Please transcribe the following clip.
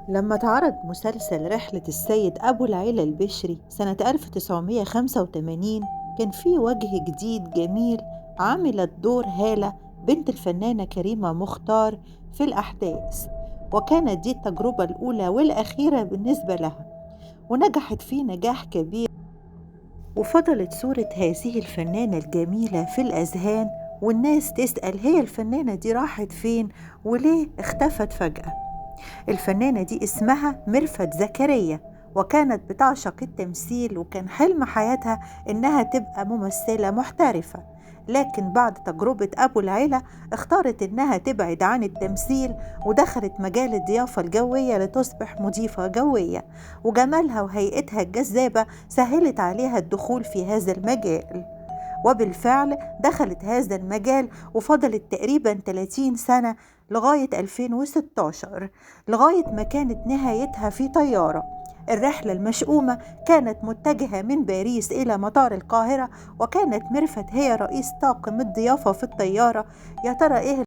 لما اتعرض مسلسل رحلة السيد أبو العلا البشري سنة 1985، كان في وجه جديد جميل. عملت دور هالة بنت الفنانة كريمة مختار في الأحداث، وكانت دي التجربة الأولى والأخيرة بالنسبة لها، ونجحت فيه نجاح كبير. وفضلت صورة هذه الفنانة الجميلة في الأذهان، والناس تسأل هي الفنانة دي راحت فين وليه اختفت فجأة. الفنانة دي اسمها ميرفت زكريا، وكانت بتعشق التمثيل، وكان حلم حياتها إنها تبقى ممثلة محترفة. لكن بعد تجربة أبو العلا اختارت إنها تبعد عن التمثيل، ودخلت مجال الضيافة الجوية لتصبح مضيفة جوية. وجمالها وهيئتها الجذابة سهلت عليها الدخول في هذا المجال، وبالفعل دخلت هذا المجال وفضلت تقريبا 30 سنة لغاية 2016، لغاية ما كانت نهايتها في طيارة. الرحلة المشؤومة كانت متجهة من باريس إلى مطار القاهرة، وكانت ميرفت هي رئيس طاقم الضيافة في الطيارة. يا ترى إيه